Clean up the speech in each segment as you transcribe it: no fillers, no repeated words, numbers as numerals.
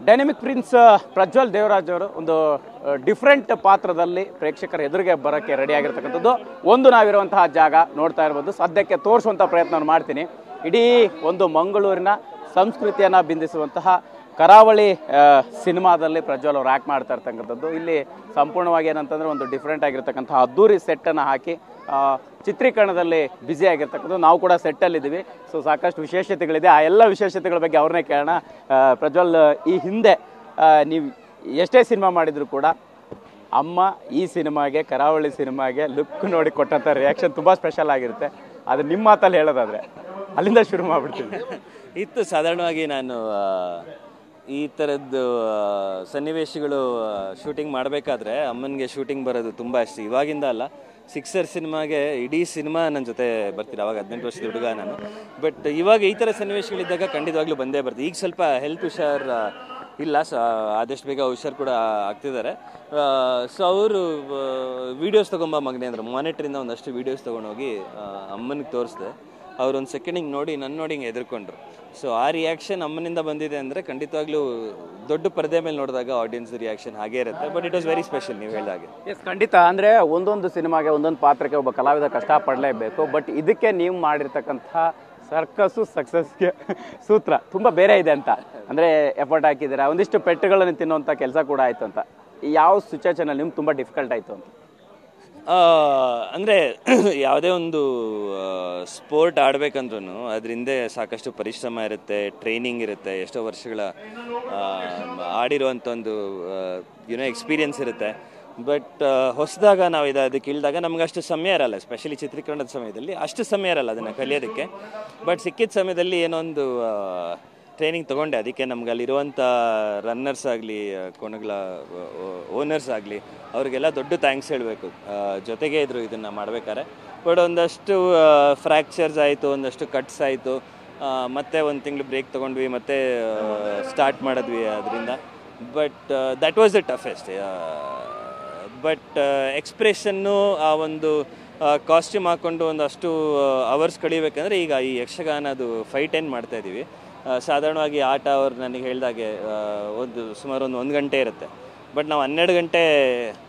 Dynamic prince Prajwal Devaraj ಅವರು ಒಂದು different ಪಾತ್ರದಲ್ಲಿ ಪ್ರೇಕ್ಷಕರ ಎದುರಿಗೆ ಬರೋಕ್ಕೆ ರೆಡಿ ಆಗಿರ್ತಕ್ಕಂಥದ್ದು. ಒಂದು ನಾವಿರುವಂತಹ ಜಾಗ ನೋಡ್ತಾ ಇರ್ಬೋದು, ಸದ್ಯಕ್ಕೆ ತೋರಿಸುವಂಥ ಪ್ರಯತ್ನವನ್ನು ಮಾಡ್ತೀನಿ. ಇಡೀ ಒಂದು ಮಂಗಳೂರಿನ ಸಂಸ್ಕೃತಿಯನ್ನು ಬಿಂಬಿಸುವಂತಹ ಕರಾವಳಿ ಸಿನಿಮಾದಲ್ಲಿ ಪ್ರಜ್ವಲ್ ಅವರು ಆ್ಯಕ್ಟ್ ಮಾಡ್ತಾ ಇರ್ತಕ್ಕಂಥದ್ದು. ಇಲ್ಲಿ ಸಂಪೂರ್ಣವಾಗಿ ಏನಂತಂದರೆ ಒಂದು ಡಿಫ್ರೆಂಟ್ ಆಗಿರ್ತಕ್ಕಂಥ ಅದ್ದೂರಿ ಸೆಟ್ಟನ್ನು ಹಾಕಿ ಚಿತ್ರೀಕರಣದಲ್ಲಿ ಬ್ಯುಸಿ ಆಗಿರ್ತಕ್ಕಂಥದ್ದು. ನಾವು ಕೂಡ ಸೆಟ್ಟಲ್ಲಿದ್ದೀವಿ. ಸೊ ಸಾಕಷ್ಟು ವಿಶೇಷತೆಗಳಿದೆ. ಆ ಎಲ್ಲ ವಿಶೇಷತೆಗಳ ಬಗ್ಗೆ ಅವ್ರನ್ನೇ ಕೇಳೋಣ. ಪ್ರಜ್ವಲ್, ಈ ಹಿಂದೆ ನೀವು ಎಷ್ಟೇ ಸಿನಿಮಾ ಮಾಡಿದರೂ ಕೂಡ ಅಮ್ಮ ಈ ಸಿನಿಮಾಗೆ, ಕರಾವಳಿ ಸಿನಿಮಾಗೆ ಲುಕ್ ನೋಡಿ ಕೊಟ್ಟಂಥ ರಿಯಾಕ್ಷನ್ ತುಂಬ ಸ್ಪೆಷಲ್ ಆಗಿರುತ್ತೆ. ಅದು ನಿಮ್ಮ ಮಾತಲ್ಲಿ ಹೇಳೋದಾದರೆ ಅಲ್ಲಿಂದ ಶುರು ಮಾಡಿಬಿಡ್ತೀನಿ. ಇತ್ತು ಸಾಧಾರಣವಾಗಿ ನಾನು ಈ ಥರದ್ದು ಸನ್ನಿವೇಶಗಳು ಶೂಟಿಂಗ್ ಮಾಡಬೇಕಾದ್ರೆ ಅಮ್ಮನಿಗೆ ಶೂಟಿಂಗ್ ಬರೋದು ತುಂಬ ಇಷ್ಟ. ಇವಾಗಿಂದ ಅಲ್ಲ, ಸಿಕ್ಸರ್ ಸಿನಿಮಾಗೆ ಇಡೀ ಸಿನಿಮಾ ನನ್ನ ಜೊತೆ ಬರ್ತೀನಿ. ಅವಾಗ 18 ವರ್ಷದ ಹುಡುಗ ನಾನು. ಬಟ್ ಇವಾಗ ಈ ಥರ ಸನ್ನಿವೇಶಗಳಿದ್ದಾಗ ಖಂಡಿತವಾಗ್ಲೂ ಬಂದೇ ಬರ್ತೀವಿ. ಈಗ ಸ್ವಲ್ಪ ಹೆಲ್ತ್ ಹುಷಾರ್ ಇಲ್ಲ, ಆದಷ್ಟು ಬೇಗ ಹುಷಾರು ಕೂಡ ಆಗ್ತಿದ್ದಾರೆ. ಸೊ ಅವರು ವೀಡಿಯೋಸ್ ತೊಗೊಂಬ ಮಗನೇ ಅಂದರು. ಮಾನಿಟ್ರಿಂದ ಒಂದಷ್ಟು ವೀಡಿಯೋಸ್ ತೊಗೊಂಡೋಗಿ ಅಮ್ಮನಿಗೆ ತೋರಿಸಿದೆ. ಅವ್ರು ಒಂದು ಸೆಕೆಂಡಿಗೆ ನೋಡಿ ನನ್ನ ನೋಡಿ ಹಿಂಗೆ ಎದುರ್ಕೊಂಡ್ರು. ಸೊ ಆ ರಿಯಾಕ್ಷನ್ ಅಮ್ಮನಿಂದ ಬಂದಿದೆ ಅಂದರೆ ಖಂಡಿತವಾಗ್ಲೂ ದೊಡ್ಡ ಪರದೆ ಮೇಲೆ ನೋಡಿದಾಗ ಆಡಿಯನ್ಸ್ ರಿಯಾಕ್ಷನ್ ಹಾಗೇ ಇರುತ್ತೆ. But it was very special ನೀವು ಹೇಳಿದಾಗೆ. ಎಸ್, ಖಂಡಿತ. ಅಂದರೆ ಒಂದೊಂದು ಸಿನಿಮಾಗೆ ಒಂದೊಂದು ಪಾತ್ರಕ್ಕೆ ಒಬ್ಬ ಕಲಾವಿದ ಕಷ್ಟಪಡಲೇಬೇಕು. ಬಟ್ ಇದಕ್ಕೆ ನೀವು ಮಾಡಿರ್ತಕ್ಕಂಥ ಸರ್ಕಸ್ಸು ಸಕ್ಸಸ್ಗೆ ಸೂತ್ರ ತುಂಬ ಬೇರೆ ಇದೆ ಅಂತ. ಅಂದರೆ ಎಫರ್ಟ್ ಹಾಕಿದ್ದೀರಾ, ಒಂದಿಷ್ಟು ಪೆಟ್ಟುಗಳನ್ನು ತಿನ್ನುವಂಥ ಕೆಲಸ ಕೂಡ ಆಯಿತು ಅಂತ. ಯಾವ ಸಿಚುವೇಷನಲ್ಲಿ ನಿಮ್ಗೆ ತುಂಬ ಡಿಫಿಕಲ್ಟ್ ಆಯಿತು ಅಂತ? ಅಂದರೆ ಯಾವುದೇ ಒಂದು ಸ್ಪೋರ್ಟ್ ಆಡಬೇಕಂದ್ರೂ ಅದರಿಂದ ಸಾಕಷ್ಟು ಪರಿಶ್ರಮ ಇರುತ್ತೆ, ಟ್ರೈನಿಂಗ್ ಇರುತ್ತೆ, ಎಷ್ಟೋ ವರ್ಷಗಳ ಆಡಿರುವಂಥ ಒಂದು ಎಕ್ಸ್ಪೀರಿಯನ್ಸ್ ಇರುತ್ತೆ. ಬಟ್ ಹೊಸದಾಗ ನಾವು ಅದಕ್ಕೆ ಇಳಿದಾಗ ನಮ್ಗೆ ಅಷ್ಟು ಸಮಯ ಇರಲ್ಲ, ಎಸ್ಪೆಷಲಿ ಚಿತ್ರೀಕರಣದ ಸಮಯದಲ್ಲಿ ಅಷ್ಟು ಸಮಯ ಇರಲ್ಲ ಅದನ್ನು ಕಲಿಯೋದಕ್ಕೆ. ಬಟ್ ಸಿಕ್ಕಿದ ಸಮಯದಲ್ಲಿ ಏನೋ ಒಂದು ಟ್ರೈನಿಂಗ್ ತೊಗೊಂಡೆ. ಅದಕ್ಕೆ ನಮ್ಗೆ ಅಲ್ಲಿರುವಂಥ ರನ್ನರ್ಸ್ ಆಗಲಿ, ಕೋಣಗಳ ಓನರ್ಸ್ ಆಗಲಿ, ಅವರಿಗೆಲ್ಲ ದೊಡ್ಡ ಥ್ಯಾಂಕ್ಸ್ ಹೇಳಬೇಕು. ಜೊತೆಗೆ ಇದ್ದರು ಇದನ್ನು ಮಾಡ್ಬೇಕಾದ್ರೆ. ಬಟ್ ಒಂದಷ್ಟು ಫ್ರ್ಯಾಕ್ಚರ್ಸ್ ಆಯಿತು, ಒಂದಷ್ಟು ಕಟ್ಸ್ ಆಯಿತು. ಮತ್ತೆ ಒಂದು ತಿಂಗಳು ಬ್ರೇಕ್ ತೊಗೊಂಡ್ವಿ, ಮತ್ತೆ ಸ್ಟಾರ್ಟ್ ಮಾಡಿದ್ವಿ ಅದರಿಂದ. But that was the toughest. But expression, ಆ ಒಂದು ಕಾಸ್ಟ್ಯೂಮ್ ಹಾಕ್ಕೊಂಡು ಒಂದಷ್ಟು ಅವರ್ಸ್ ಕಳಿಬೇಕಂದ್ರೆ ಈಗ ಈ ಯಕ್ಷಗಾನದು ಫೈಟ್ ಏನು ಮಾಡ್ತಾಯಿದ್ದೀವಿ. ಸಾಧಾರಣವಾಗಿ ಆಟ ಅವ್ರು ನನಗೆ ಹೇಳಿದಾಗೆ ಸುಮಾರು ಒಂದು ಗಂಟೆ ಇರುತ್ತೆ. ಬಟ್ ನಾವು 12 ಗಂಟೆ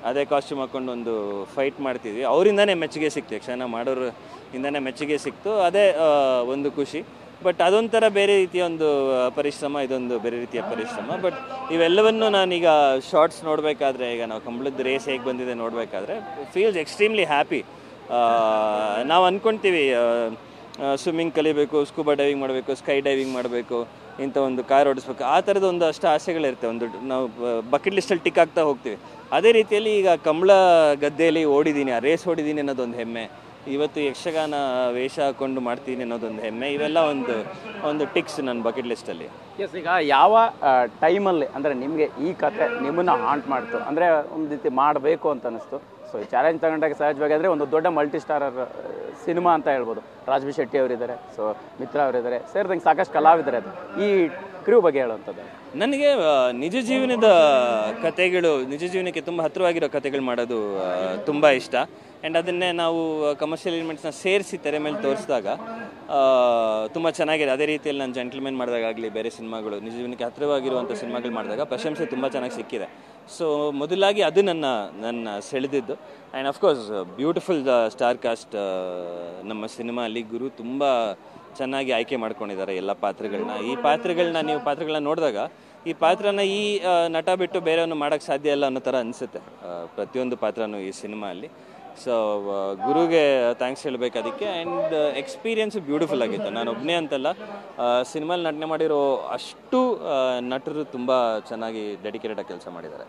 ಅದೇ ಕಾಸ್ಟ್ಯೂಮ್ ಹಾಕ್ಕೊಂಡು ಒಂದು ಫೈಟ್ ಮಾಡ್ತಿದ್ವಿ. ಅವರಿಂದನೇ ಮೆಚ್ಚುಗೆ ಸಿಕ್ತು, ಯಕ್ಷಗಾನ ಮಾಡೋರಿಂದನೇ ಮೆಚ್ಚುಗೆ ಸಿಕ್ತು. ಅದೇ ಒಂದು ಖುಷಿ. ಬಟ್ ಅದೊಂಥರ ಬೇರೆ ರೀತಿಯ ಒಂದು ಪರಿಶ್ರಮ, ಇದೊಂದು ಬೇರೆ ರೀತಿಯ ಪರಿಶ್ರಮ. ಬಟ್ ಇವೆಲ್ಲವನ್ನು ನಾನೀಗ ಶಾರ್ಟ್ಸ್ ನೋಡಬೇಕಾದ್ರೆ, ಈಗ ನಾವು ಕಂಬಳದ ರೇಸ್ ಹೇಗೆ ಬಂದಿದೆ ನೋಡಬೇಕಾದ್ರೆ ಫೀಲ್ಸ್ ಎಕ್ಸ್ಟ್ರೀಮ್ಲಿ ಹ್ಯಾಪಿ. ನಾವು ಅಂದ್ಕೊಳ್ತೀವಿ ಸ್ವಿಮ್ಮಿಂಗ್ ಕಲಿಬೇಕು, ಸ್ಕೂಬಾ ಡೈವಿಂಗ್ ಮಾಡಬೇಕು, ಸ್ಕೈ ಡೈವಿಂಗ್ ಮಾಡಬೇಕು, ಇಂಥ ಒಂದು ಕಾರ್ ಓಡಿಸ್ಬೇಕು, ಆ ಥರದ್ದು ಒಂದಷ್ಟು ಆಸೆಗಳಿರುತ್ತೆ. ಒಂದು ನಾವು ಬಕೆಟ್ ಲಿಸ್ಟಲ್ಲಿ ಟಿಕ್ ಆಗ್ತಾ ಹೋಗ್ತೀವಿ. ಅದೇ ರೀತಿಯಲ್ಲಿ ಈಗ ಕಂಬಳ ಗದ್ದೆಯಲ್ಲಿ ಓಡಿದ್ದೀನಿ, ಆ ರೇಸ್ ಓಡಿದ್ದೀನಿ ಅನ್ನೋದೊಂದು ಹೆಮ್ಮೆ. ಇವತ್ತು ಯಕ್ಷಗಾನ ವೇಷ ಹಾಕ್ಕೊಂಡು ಮಾಡ್ತೀನಿ ಅನ್ನೋದೊಂದು ಹೆಮ್ಮೆ. ಇವೆಲ್ಲ ಒಂದು ಟಿಕ್ಸ್ ನನ್ನ ಬಕೆಟ್ ಲಿಸ್ಟಲ್ಲಿ. ಎಸ್, ಈಗ ಯಾವ ಟೈಮಲ್ಲಿ ಅಂದರೆ ನಿಮಗೆ ಈ ಕತೆ ನಿಮ್ಮನ್ನು ಹಾಂಟ್ ಮಾಡ್ತು, ಅಂದರೆ ಒಂದು ರೀತಿ ಮಾಡಬೇಕು ಅಂತ ಅನ್ನಿಸ್ತು? ಸೊ ಈ ಚಾಲೆಂಜ್ ತಗೊಂಡಾಗ ಸಹಜವಾಗಿ ಅಂದರೆ ಒಂದು ದೊಡ್ಡ ಮಲ್ಟಿ ಸ್ಟಾರರ್ ಸಿನಿಮಾ ಅಂತ ಹೇಳ್ಬೋದು. ರಾಜ್ಬಿ ಶೆಟ್ಟಿ ಅವರಿದ್ದಾರೆ, ಸೊ ಮಿತ್ರ ಅವರಿದ್ದಾರೆ, ಸೇರಿದಂಗೆ ಸಾಕಷ್ಟು ಕಲಾವಿದರೆ. ಅದು ಈ ಕ್ರೂ ಬಗ್ಗೆ ಹೇಳುವಂಥದ್ದು. ನನಗೆ ನಿಜ ಜೀವನದ ಕತೆಗಳು, ನಿಜ ಜೀವನಕ್ಕೆ ತುಂಬ ಹತ್ತಿರವಾಗಿರೋ ಕತೆಗಳು ಮಾಡೋದು ತುಂಬ ಇಷ್ಟ. ಆ್ಯಂಡ್ ಅದನ್ನೇ ನಾವು ಕಮರ್ಷಿಯಲ್ ಎಲಿಮೆಂಟ್ಸ್ನ ಸೇರಿಸಿ ತೆರೆ ಮೇಲೆ ತೋರಿಸಿದಾಗ ತುಂಬ ಚೆನ್ನಾಗಿದೆ. ಅದೇ ರೀತಿಯಲ್ಲಿ ನಾನು ಜೆಂಟಲ್ಮೆನ್ ಮಾಡಿದಾಗಲಿ, ಬೇರೆ ಸಿನಿಮಾಗಳು ನಿಜ ಜೀವನಕ್ಕೆ ಹತ್ತಿರವಾಗಿರುವಂಥ ಸಿನಿಮಾಗಳು ಮಾಡಿದಾಗ ಪ್ರಶಂಸೆ ತುಂಬ ಚೆನ್ನಾಗಿ ಸಿಕ್ಕಿದೆ. ಸೊ ಮೊದಲಾಗಿ ಅದು ನನ್ನ ಸೆಳೆದಿದ್ದು. And of course beautiful star cast ನಮ್ಮ ಸಿನಿಮಾ ಅಲ್ಲಿ. ಗುರು ತುಂಬ ಚೆನ್ನಾಗಿ ಆಯ್ಕೆ ಮಾಡ್ಕೊಂಡಿದ್ದಾರೆ ಎಲ್ಲ ಪಾತ್ರಗಳನ್ನ. ಈ ಪಾತ್ರಗಳನ್ನ ನೋಡಿದಾಗ ಈ ಪಾತ್ರನ ಈ ನಟ ಬಿಟ್ಟು ಬೇರೆಯನ್ನು ಮಾಡೋಕ್ಕೆ ಸಾಧ್ಯ ಇಲ್ಲ ಅನ್ನೋ ಥರ ಅನಿಸುತ್ತೆ ಪ್ರತಿಯೊಂದು ಪಾತ್ರನೂ ಈ ಸಿನಿಮಾ ಅಲ್ಲಿ. ಸೊ ಗುರುಗೆ ಥ್ಯಾಂಕ್ಸ್ ಹೇಳಬೇಕು ಅದಕ್ಕೆ. ಆ್ಯಂಡ್ ಎಕ್ಸ್ಪೀರಿಯನ್ಸು ಬ್ಯೂಟಿಫುಲ್ ಆಗಿತ್ತು. ನಾನು ಒಬ್ಬನೇ ಅಂತಲ್ಲ, ಸಿನಿಮಾಲಿ ನಟನೆ ಮಾಡಿರೋ ಅಷ್ಟು ನಟರು ತುಂಬ ಚೆನ್ನಾಗಿ ಡೆಡಿಕೇಟೆಡಾಗಿ ಕೆಲಸ ಮಾಡಿದ್ದಾರೆ.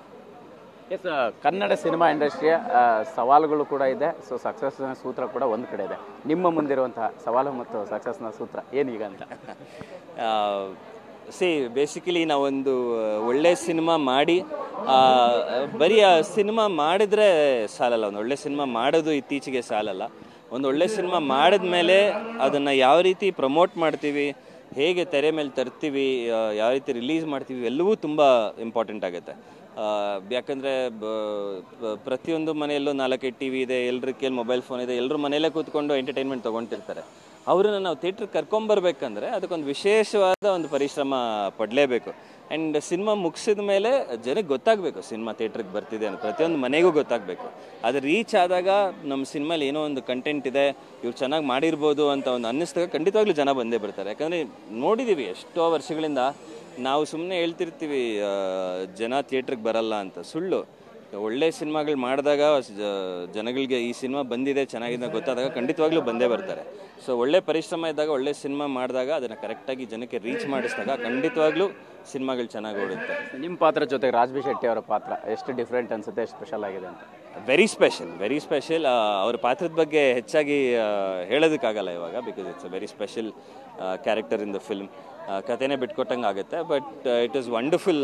ಎಸ್, ಕನ್ನಡ ಸಿನಿಮಾ ಇಂಡಸ್ಟ್ರಿಯ ಸವಾಲುಗಳು ಕೂಡ ಇದೆ. ಸೊ ಸಕ್ಸಸ್ನ ಸೂತ್ರ ಕೂಡ ಒಂದು ಕಡೆ ಇದೆ. ನಿಮ್ಮ ಮುಂದಿರುವಂತಹ ಸವಾಲು ಮತ್ತು ಸಕ್ಸಸ್ನ ಸೂತ್ರ ಏನೀಗ ಅಂತ? ಬೇಸಿಕಲಿ ನಾವೊಂದು ಒಳ್ಳೆ ಸಿನಿಮಾ ಮಾಡಿ, ಬರೀ ಆ ಸಿನಿಮಾ ಮಾಡಿದ್ರೆ ಸಾಲಲ್ಲ. ಒಂದು ಒಳ್ಳೆ ಸಿನಿಮಾ ಮಾಡೋದು ಇತ್ತೀಚೆಗೆ ಸಾಲಲ್ಲ. ಒಂದು ಒಳ್ಳೆ ಸಿನಿಮಾ ಮಾಡಿದ್ಮೇಲೆ ಅದನ್ನು ಯಾವ ರೀತಿ ಪ್ರಮೋಟ್ ಮಾಡ್ತೀವಿ, ಹೇಗೆ ತೆರೆ ಮೇಲೆ ತರ್ತೀವಿ, ಯಾವ ರೀತಿ ರಿಲೀಸ್ ಮಾಡ್ತೀವಿ, ಎಲ್ಲವೂ ತುಂಬ ಇಂಪಾರ್ಟೆಂಟ್ ಆಗುತ್ತೆ. ಯಾಕಂದರೆ ಪ್ರತಿಯೊಂದು ಮನೆಯಲ್ಲೂ 4 ಟಿ ವಿ ಇದೆ, ಎಲ್ಲರ ಕೈಯಲ್ಲಿ ಮೊಬೈಲ್ ಫೋನ್ ಇದೆ, ಎಲ್ಲರೂ ಮನೆಯಲ್ಲೇ ಕೂತ್ಕೊಂಡು ಎಂಟರ್ಟೈನ್ಮೆಂಟ್ ತೊಗೊಳ್ತಿರ್ತಾರೆ. ಅವ್ರನ್ನ ನಾವು ಥಿಯೇಟ್ರಿಗೆ ಕರ್ಕೊಂಬರ್ಬೇಕಂದ್ರೆ ಅದಕ್ಕೊಂದು ವಿಶೇಷವಾದ ಒಂದು ಪರಿಶ್ರಮ ಪಡಲೇಬೇಕು. ಆ್ಯಂಡ್ ಸಿನಿಮಾ ಮುಗಿಸಿದ ಮೇಲೆ ಜನಕ್ಕೆ ಗೊತ್ತಾಗಬೇಕು ಸಿನಿಮಾ ಥಿಯೇಟ್ರಿಗೆ ಬರ್ತಿದೆ ಅಂತ, ಪ್ರತಿಯೊಂದು ಮನೆಗೂ ಗೊತ್ತಾಗಬೇಕು. ಅದು ರೀಚ್ ಆದಾಗ ನಮ್ಮ ಸಿನಿಮಾಲಿ ಏನೋ ಒಂದು ಕಂಟೆಂಟ್ ಇದೆ, ಇವ್ರು ಚೆನ್ನಾಗಿ ಮಾಡಿರ್ಬೋದು ಅಂತ ಒಂದು ಅನ್ನಿಸ್ದಾಗ ಖಂಡಿತವಾಗ್ಲೂ ಜನ ಬಂದೇ ಬರ್ತಾರೆ. ಯಾಕಂದರೆ ನೋಡಿದ್ದೀವಿ ಎಷ್ಟೋ ವರ್ಷಗಳಿಂದ ನಾವು ಸುಮ್ಮನೆ ಹೇಳ್ತಿರ್ತೀವಿ ಜನ ಥಿಯೇಟ್ರಿಗೆ ಬರಲ್ಲ ಅಂತ, ಸುಳ್ಳು. ಒಳ್ಳೆ ಸಿನಿಮಾಗಳು ಮಾಡಿದಾಗ ಜನಗಳಿಗೆ ಈ ಸಿನಿಮಾ ಬಂದಿದೆ ಚೆನ್ನಾಗಿದೆ ಗೊತ್ತಾದಾಗ ಖಂಡಿತವಾಗ್ಲೂ ಬಂದೇ ಬರ್ತಾರೆ. ಸೊ ಒಳ್ಳೆ ಪರಿಶ್ರಮ ಇದ್ದಾಗ ಒಳ್ಳೆ ಸಿನಿಮಾ ಮಾಡಿದಾಗ ಅದನ್ನು ಕರೆಕ್ಟಾಗಿ ಜನಕ್ಕೆ ರೀಚ್ ಮಾಡಿಸಿದಾಗ ಖಂಡಿತವಾಗ್ಲೂ ಸಿನಿಮಾಗಳು ಚೆನ್ನಾಗಿ ಓಡುತ್ತೆ. ನಿಮ್ಮ ಪಾತ್ರ ಜೊತೆಗೆ ರಾಜ್ಬಿ ಶೆಟ್ಟಿ ಅವರ ಪಾತ್ರ ಎಷ್ಟು ಡಿಫ್ರೆಂಟ್ ಅನ್ಸುತ್ತೆ, ಎಷ್ಟು ಸ್ಪೆಷಲ್ ಆಗಿದೆ ಅಂತ? Very special. ಅವ್ರ ಪಾತ್ರದ ಬಗ್ಗೆ ಹೆಚ್ಚಾಗಿ ಹೇಳೋದಕ್ಕಾಗಲ್ಲ ಇವಾಗ, because it's a very special character in the film. ಕಥೆನೇ ಬಿಟ್ಕೊಟ್ಟಂಗೆ ಆಗುತ್ತೆ, but it is wonderful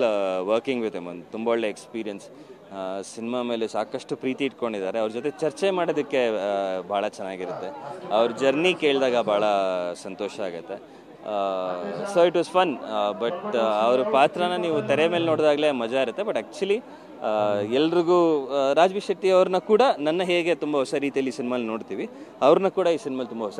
working with him. ಒಂದು ತುಂಬ ಒಳ್ಳೆ ಎಕ್ಸ್ಪೀರಿಯನ್ಸ್. ಸಿನಿಮಾ ಮೇಲೆ ಸಾಕಷ್ಟು ಪ್ರೀತಿ ಇಟ್ಕೊಂಡಿದ್ದಾರೆ. ಅವ್ರ ಜೊತೆ ಚರ್ಚೆ ಮಾಡೋದಕ್ಕೆ ಭಾಳ ಚೆನ್ನಾಗಿರುತ್ತೆ. ಅವ್ರ ಜರ್ನಿ ಕೇಳಿದಾಗ ಭಾಳ ಸಂತೋಷ ಆಗುತ್ತೆ. So it was fun. But ಅವ್ರ ಪಾತ್ರನ ನೀವು ತೆರೆ ಮೇಲೆ ನೋಡಿದಾಗಲೇ ಮಜಾ ಇರುತ್ತೆ. ಬಟ್ ಆ್ಯಕ್ಚುಲಿ ಎಲ್ರಿಗೂ ರಾಜ್ಬಿ ಶೆಟ್ಟಿ ಅವ್ರನ್ನ ಕೂಡ ನನ್ನ ಹೇಗೆ ತುಂಬ ಹೊಸ ರೀತಿಯಲ್ಲಿ ಸಿನಿಮಾಲಿ ನೋಡ್ತೀವಿ, ಅವ್ರನ್ನ ಕೂಡ ಈ ಸಿನಿಮಾಲಿ ತುಂಬ ಹೊಸ